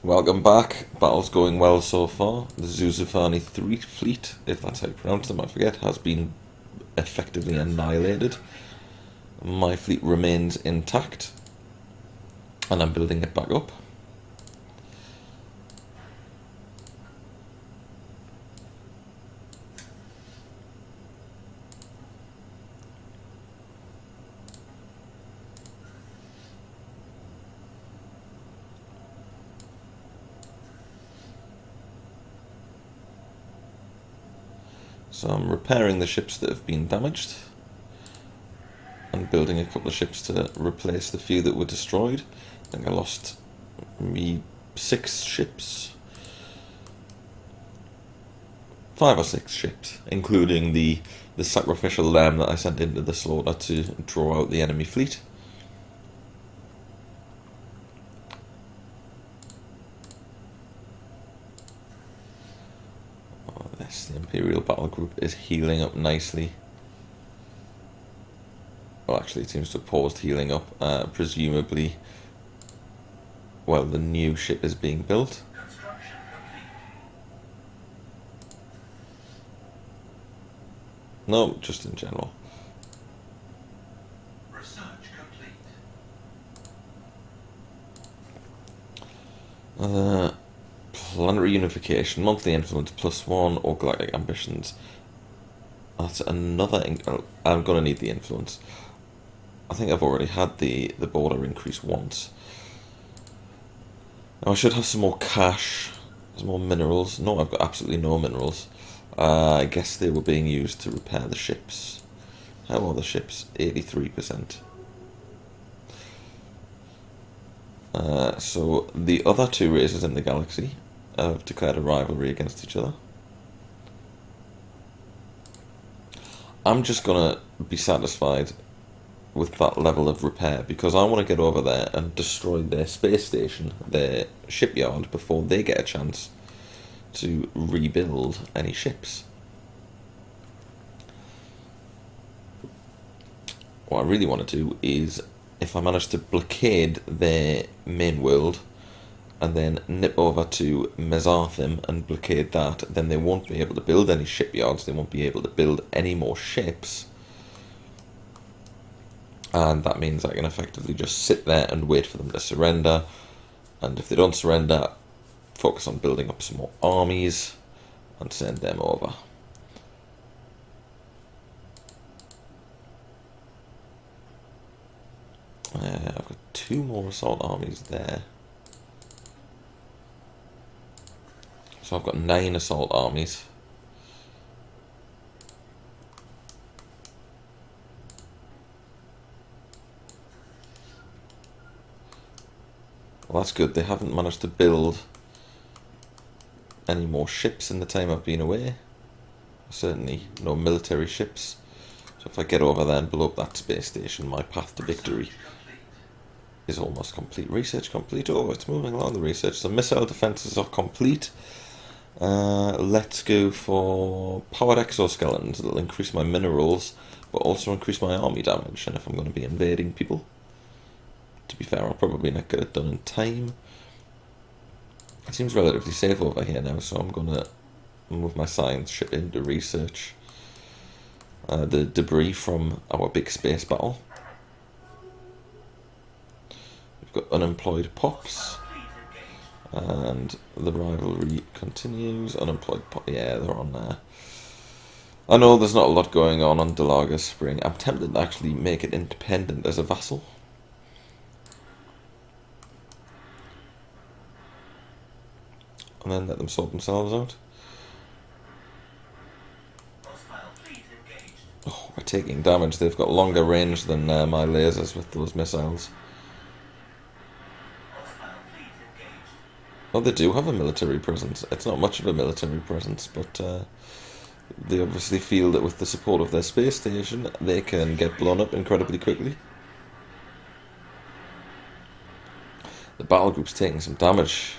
Welcome back. Battle's going well so far. The Uva-Xavani 3 fleet, if that's how you pronounce them, I forget, has been effectively annihilated. My fleet remains intact, and I'm building it back up. So I'm repairing the ships that have been damaged and building a couple of ships to replace the few that were destroyed. I think I lost me 6 ships. 5 or 6 ships, including the sacrificial lamb that I sent into the slaughter to draw out the enemy fleet. The Imperial battle group is healing up nicely. Well, actually, it seems to have paused healing up. Presumably, well, the new ship is being built. No, just in general. Research complete. Planetary unification, monthly influence +1, or galactic ambitions. That's another. I'm gonna need the influence. I think I've already had the border increase once. Now I should have some more cash, some more minerals. No, I've got absolutely no minerals. I guess they were being used to repair the ships. How are the ships? 83%. So the other 2 races in the galaxy have declared a rivalry against each other. I'm just gonna be satisfied with that level of repair because I want to get over there and destroy their space station, their shipyard, before they get a chance to rebuild any ships. What I really want to do is, if I manage to blockade their main world and then nip over to Mesarthim and blockade that, then they won't be able to build any shipyards, they won't be able to build any more ships, and that means I can effectively just sit there and wait for them to surrender, and if they don't surrender, focus on building up some more armies and send them over. I've got 2 more assault armies there. So I've got 9 assault armies. Well, that's good. They haven't managed to build any more ships in the time I've been away. Certainly no military ships. So if I get over there and blow up that space station, my path to victory is almost complete. Research complete. Oh, it's moving along, the research. So missile defenses are complete. Let's go for powered exoskeletons. It'll increase my minerals, but also increase my army damage. And if I'm going to be invading people, to be fair, I'll probably not get it done in time. It seems relatively safe over here now, so I'm going to move my science ship into research the debris from our big space battle. We've got unemployed pops. And the rivalry continues. Unemployed pop, yeah, they're on there. I know there's not a lot going on Delaga Spring. I'm tempted to actually make it independent as a vassal. And then let them sort themselves out. Oh, we're taking damage. They've got longer range than my lasers with those missiles. Oh, they do have a military presence. It's not much of a military presence, but they obviously feel that with the support of their space station, they can get blown up incredibly quickly. The battle group's taking some damage,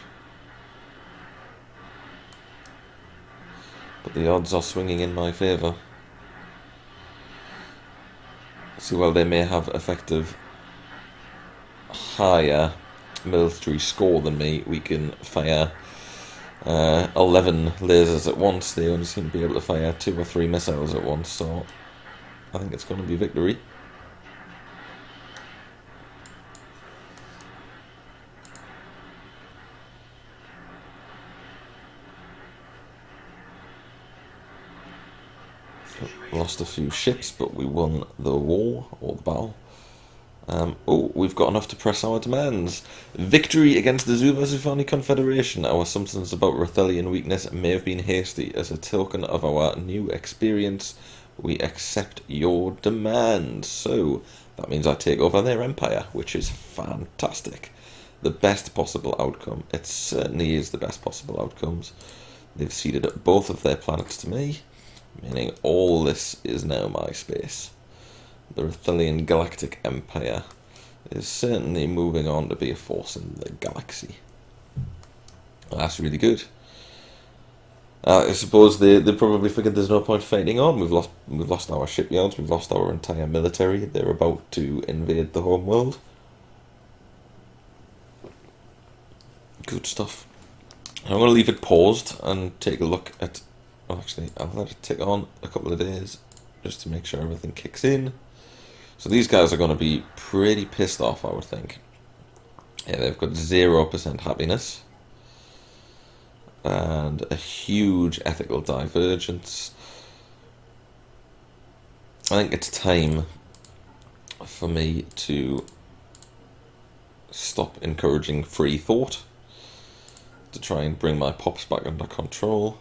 but the odds are swinging in my favour. See, well, they may have effective higher military score than me, we can fire 11 lasers at once. They only seem to be able to fire 2 or 3 missiles at once, so I think it's going to be victory. Lost a few ships, but we won the war, or the battle. Oh, we've got enough to press our demands. Victory against the Uva-Xavani Confederation. Our assumptions about Rethellian weakness may have been hasty. As a token of our new experience, we accept your demands. So, that means I take over their empire, which is fantastic. The best possible outcome. It certainly is the best possible outcomes. They've ceded both of their planets to me, meaning all this is now my space. The Rethellian Galactic Empire is certainly moving on to be a force in the galaxy. That's really good. I suppose they probably figured there's no point fighting on. We've lost our shipyards, we've lost our entire military. They're about to invade the home world. Good stuff. I'm going to leave it paused and take a look at... Well, actually, I'll let it tick on a couple of days just to make sure everything kicks in. So these guys are going to be pretty pissed off, I would think. Yeah, they've got 0% happiness. And a huge ethical divergence. I think it's time for me to stop encouraging free thought, to try and bring my pops back under control.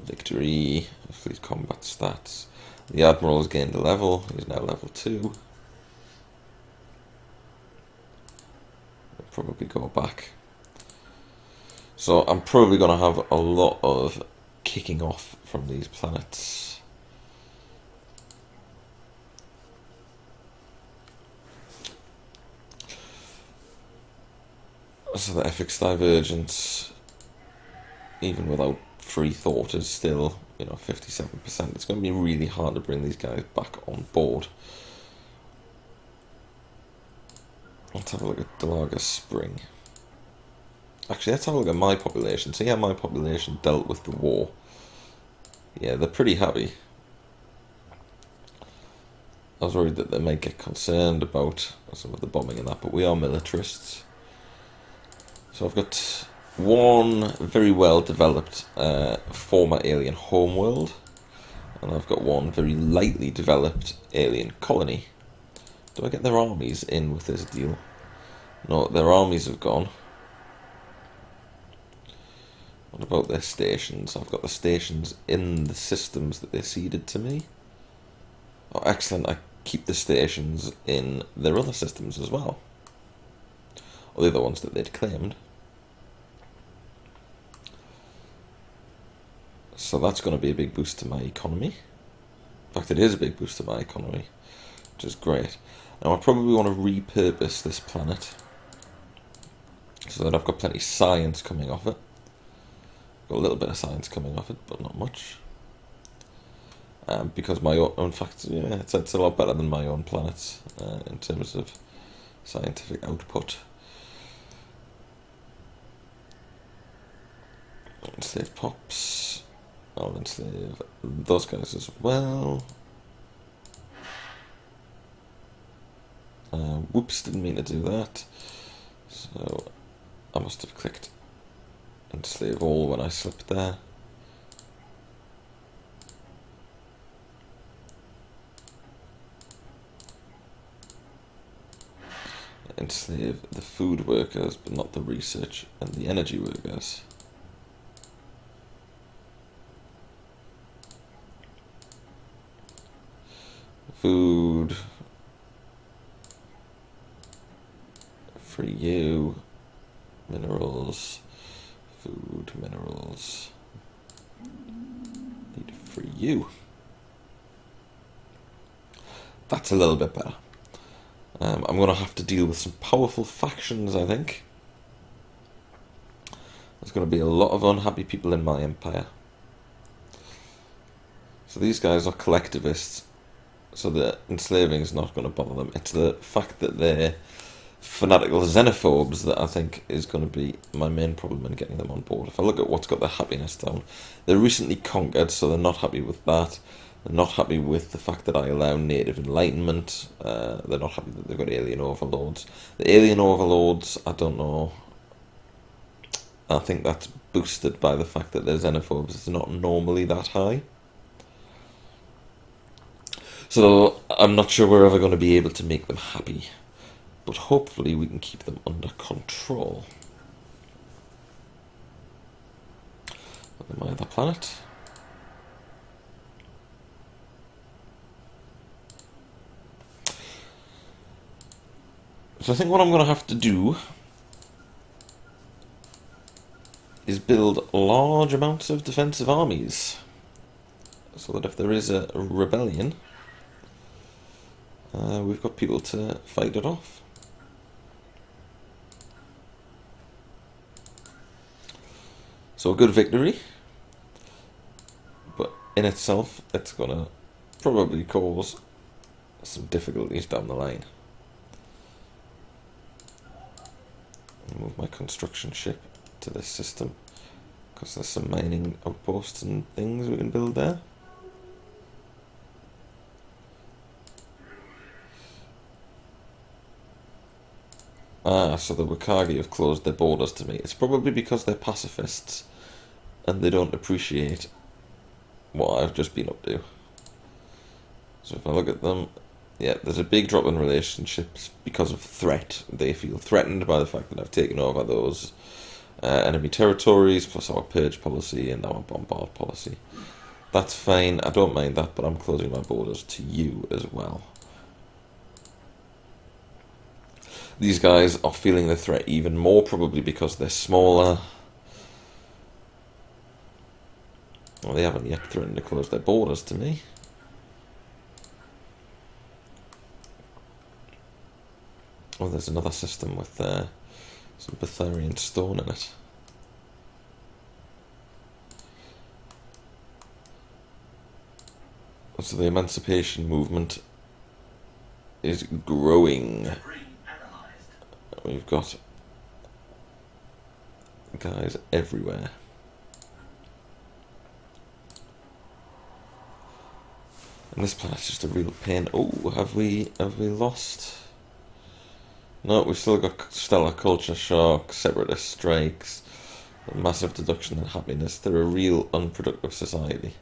Victory, fleet combat stats. The Admiral has gained a level, he's now level 2. We'll probably go back. So I'm probably going to have a lot of kicking off from these planets. So the ethics divergence, even without free thought, is still, 57%. It's going to be really hard to bring these guys back on board. Let's have a look at Delaga Spring. Actually, let's have a look at my population. See how my population dealt with the war. Yeah, they're pretty happy. I was worried that they might get concerned about some of the bombing and that, but we are militarists. So I've got one very well developed former alien homeworld, and I've got one very lightly developed alien colony. Do I get their armies in with this deal? No, their armies have gone. What about their stations? I've got the stations in the systems that they ceded to me. Oh, excellent. I keep the stations in their other systems as well. Or the other ones that they'd claimed. So that's going to be a big boost to my economy. In fact, it is a big boost to my economy, which is great. Now I probably want to repurpose this planet so that I've got plenty of science coming off it. Got a little bit of science coming off it, but not much. Because my own, in fact, yeah, it's a lot better than my own planets in terms of scientific output. Enslave pops. I'll enslave those guys as well. Whoops, didn't mean to do that. So I must have clicked enslave all when I slipped there. Enslave the food workers, but not the research and the energy workers. Food for you, minerals, food, minerals, need for you. That's a little bit better. I'm going to have to deal with some powerful factions, I think. There's going to be a lot of unhappy people in my empire. So these guys are collectivists, so the enslaving is not going to bother them. It's the fact that they're fanatical xenophobes that I think is going to be my main problem in getting them on board. If I look at what's got their happiness down, they're recently conquered, so they're not happy with that. They're not happy with the fact that I allow native enlightenment. They're not happy that they've got alien overlords. The alien overlords, I don't know. I think that's boosted by the fact that they're xenophobes. It's not normally that high. So I'm not sure we're ever going to be able to make them happy. But hopefully we can keep them under control. Look at my other planet. So I think what I'm going to have to do is build large amounts of defensive armies, so that if there is a rebellion, we've got people to fight it off. So a good victory, but in itself it's going to probably cause some difficulties down the line. Move my construction ship to this system, because there's some mining outposts and things we can build there. So the Wakagi have closed their borders to me. It's probably because they're pacifists and they don't appreciate what I've just been up to. So if I look at them, yeah, there's a big drop in relationships because of threat. They feel threatened by the fact that I've taken over those enemy territories, plus our purge policy and our bombard policy. That's fine, I don't mind that, but I'm closing my borders to you as well. These guys are feeling the threat even more, probably because they're smaller. Well, they haven't yet threatened to close their borders to me. Oh, there's another system with some Betharian stone in it. So the emancipation movement is growing. We've got guys everywhere. And this planet's just a real pain. Oh, have we lost? No, we've still got stellar culture shock, separatist strikes, a massive deduction in happiness. They're a real unproductive society.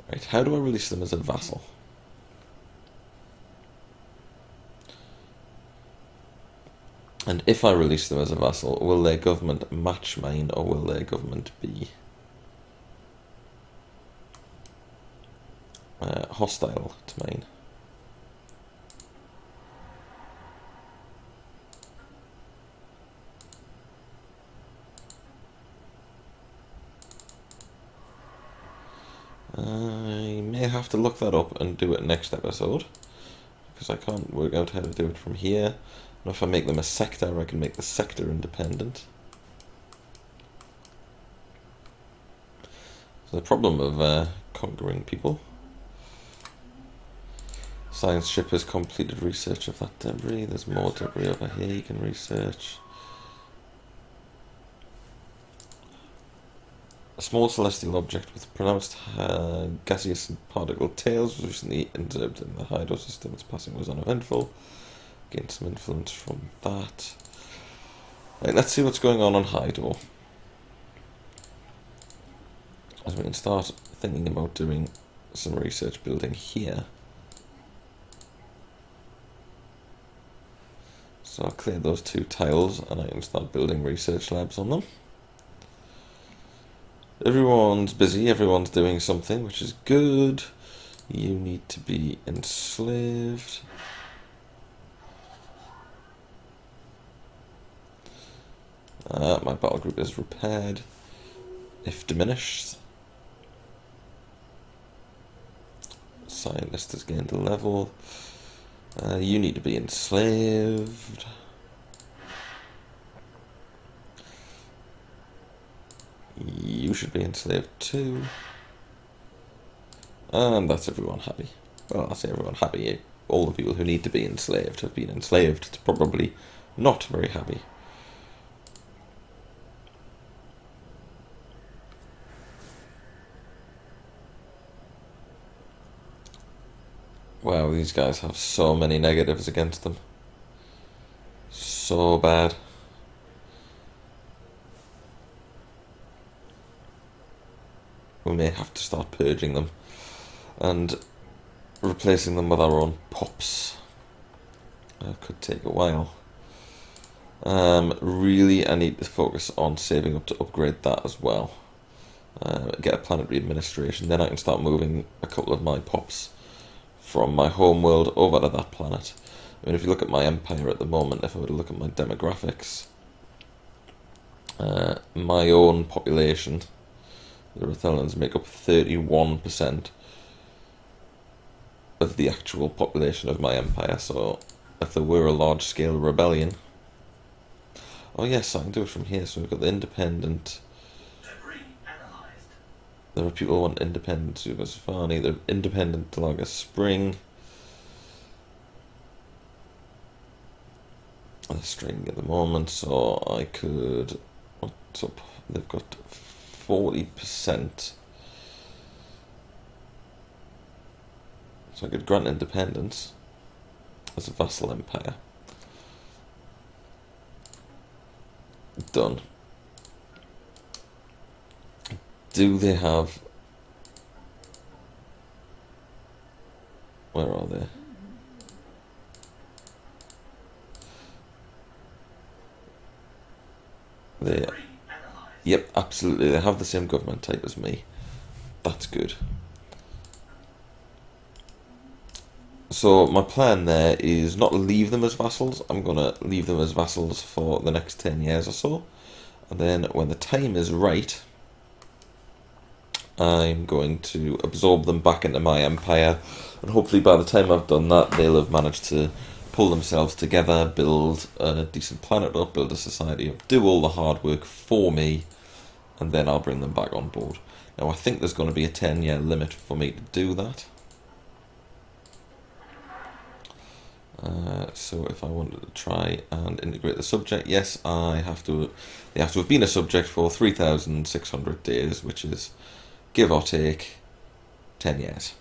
Right, how do I release them as a vassal? And if I release them as a vassal, will their government match mine, or will their government be hostile to mine? I may have to look that up and do it next episode, because I can't work out how to do it from here. And if I make them a sector, I can make the sector independent. So the problem of conquering people. Science ship has completed research of that debris. There's more debris over here you can research. A small celestial object with pronounced gaseous and particle tails was recently observed in the Hydo system. Its passing was uneventful. Gained some influence from that. Right, let's see what's going on Hydo. As we can start thinking about doing some research building here. So I'll clear those two tiles and I can start building research labs on them. Everyone's busy, everyone's doing something, which is good. You need to be enslaved. My battle group is repaired, if diminished. Scientist has gained a level. You need to be enslaved. You should be enslaved too. And that's everyone happy. well, I say everyone happy. All the people who need to be enslaved have been enslaved. It's probably not very happy. Wow, these guys have so many negatives against them. So bad. We may have to start purging them and replacing them with our own pups. That could take a while. Really, I need to focus on saving up to upgrade that as well. Get a planetary administration, then I can start moving a couple of my pups from my home world over to that planet. I mean, if you look at my empire at the moment, if I were to look at my demographics, my own population, the Rethellians make up 31% of the actual population of my empire, so if there were a large-scale rebellion... Oh yes, I can do it from here, so we've got the independent... There are people who want independent Uva-Xavani, they're independent Talaga Spring. They're stringing at the moment, so I could... What's up? They've got 40%. So I could grant independence as a vassal empire. Done. Do they have... Where are they? They... Yep, absolutely. They have the same government type as me. That's good. So my plan there is not leave them as vassals. I'm going to leave them as vassals for the next 10 years or so. And then when the time is right, I'm going to absorb them back into my empire. And hopefully by the time I've done that, they'll have managed to pull themselves together, build a decent planet up, build a society up, do all the hard work for me, and then I'll bring them back on board. Now I think there's going to be a 10-year limit for me to do that. So if I wanted to try and integrate the subject, yes, they have to have been a subject for 3,600 days, which is, give or take, 10 years.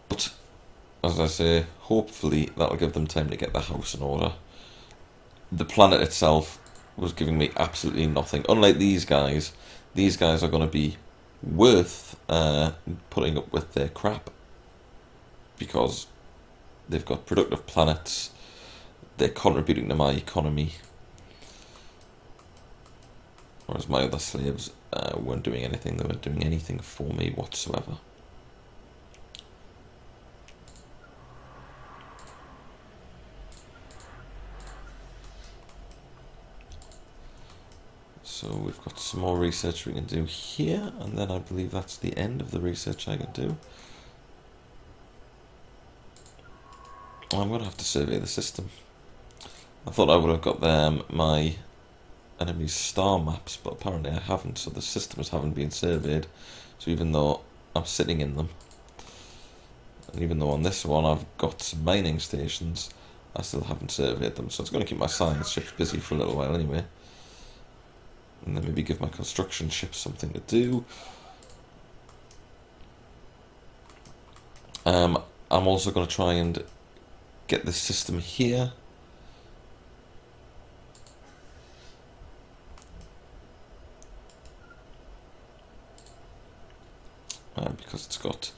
But, as I say, hopefully that'll give them time to get the house in order. The planet itself was giving me absolutely nothing. Unlike these guys are going to be worth putting up with their crap, because they've got productive planets, they're contributing to my economy, whereas my other slaves weren't doing anything. They weren't doing anything for me whatsoever. So we've got some more research we can do here, and then I believe that's the end of the research I can do. I'm going to have to survey the system. I thought I would have got them my enemy's star maps, but apparently I haven't, so the systems haven't been surveyed. So even though I'm sitting in them, and even though on this one I've got some mining stations, I still haven't surveyed them. So it's going to keep my science ships busy for a little while anyway. And then maybe give my construction ships something to do. I'm also going to try and get this system here. Because it's got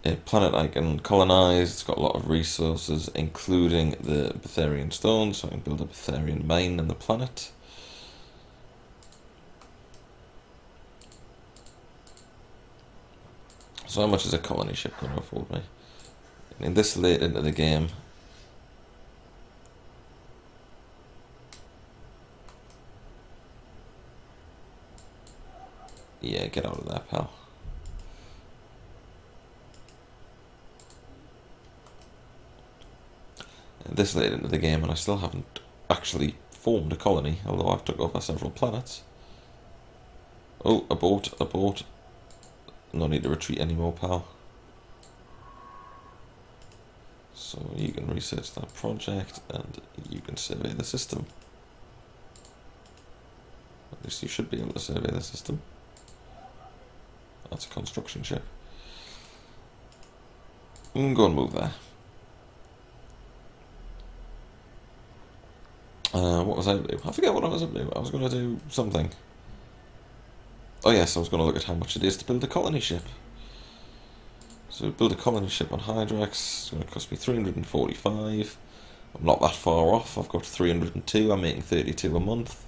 a planet I can colonize, it's got a lot of resources, including the Betharian stones, so I can build a Betharian mine in the planet. So how much is a colony ship going to afford me? And this late into the game, yeah, get out of there, pal. And this late into the game, and I still haven't actually formed a colony, although I've took over several planets. Oh, abort. No need to retreat anymore, pal. So you can research that project and you can survey the system. At least you should be able to survey the system. That's a construction ship. Go and move there. What was I up to? I forget what I was up to. I was going to do something. Oh yes, I was going to look at how much it is to build a colony ship. So build a colony ship on Hydrax. It's going to cost me 345. I'm not that far off. I've got 302. I'm making 32 a month.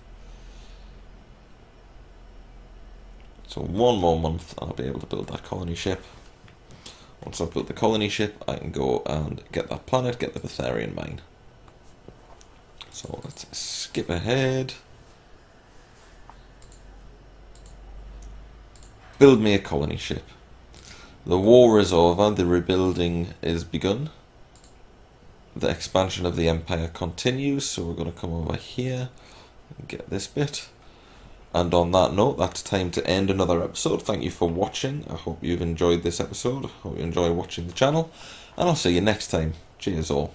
So one more month and I'll be able to build that colony ship. Once I've built the colony ship, I can go and get that planet, get the Rethellian mine. So let's skip ahead. Build me a colony ship. The war is over, the rebuilding is begun. The expansion of the empire continues, so we're going to come over here and get this bit. And on that note, that's time to end another episode. Thank you for watching. I hope you've enjoyed this episode. I hope you enjoy watching the channel. And I'll see you next time. Cheers all.